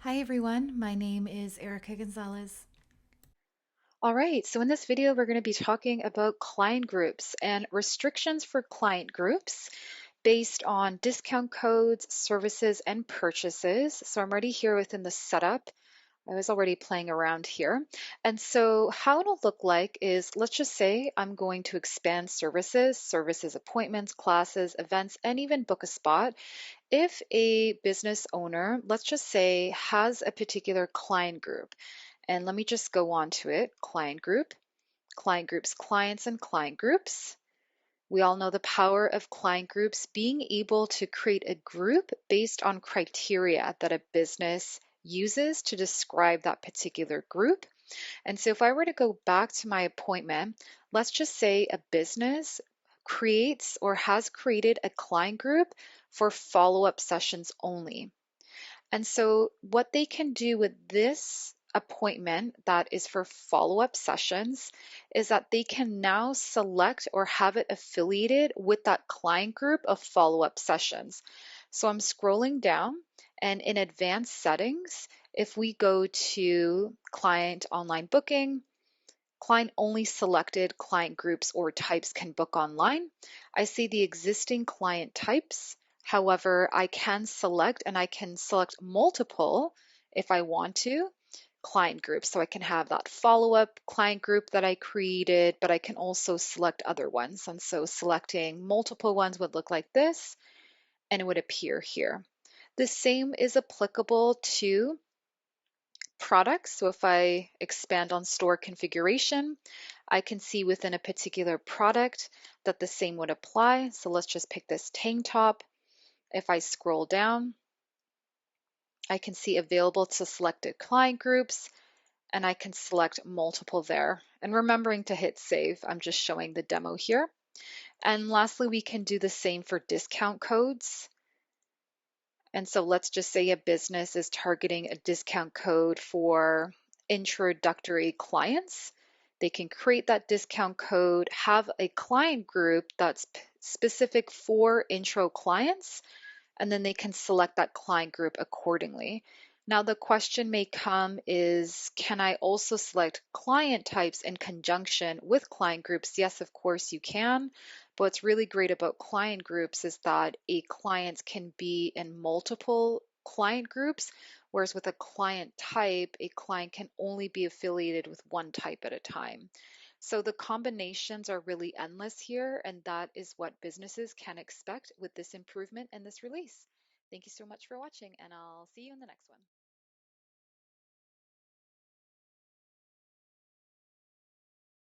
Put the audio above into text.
Hi everyone, my name is Erica Gonzalez. All right, so in this video, we're going to be talking about client groups and restrictions for client groups based on discount codes, services, and purchases. So I'm already here within the setup. I was already playing around here. And so how it'll look like is, let's just say I'm going to expand services, appointments, classes, events, and even book a spot. If a business owner, let's just say, has a particular client group, and let me just go on to it, client groups, clients, and client groups. We all know the power of client groups being able to create a group based on criteria that a business uses to describe that particular group. And so if I were to go back to my appointment, let's just say a business creates or has created a client group for follow-up sessions only. And so, what they can do with this appointment that is for follow up sessions is that they can now select or have it affiliated with that client group of follow up sessions. So, I'm scrolling down, and in advanced settings, if we go to client online booking, client only selected client groups or types can book online. I see the existing client types. However, I can select and I can select multiple if I want to client groups. So I can have that follow up client group that I created, but I can also select other ones. And so selecting multiple ones would look like this and it would appear here. The same is applicable to products. So if I expand on store configuration, I can see within a particular product that the same would apply. So let's just pick this tank top. If I scroll down, I can see available to selected client groups and I can select multiple there. And remembering to hit save, I'm just showing the demo here. And lastly, we can do the same for discount codes. And so let's just say a business is targeting a discount code for introductory clients. They can create that discount code, have a client group that's specific for intro clients, and then they can select that client group accordingly. Now the question may come is, can I also select client types in conjunction with client groups? Yes, of course you can. But what's really great about client groups is that a client can be in multiple client groups, whereas with a client type, a client can only be affiliated with one type at a time. So the combinations are really endless here, and that is what businesses can expect with this improvement and this release. Thank you so much for watching, and I'll see you in the next one.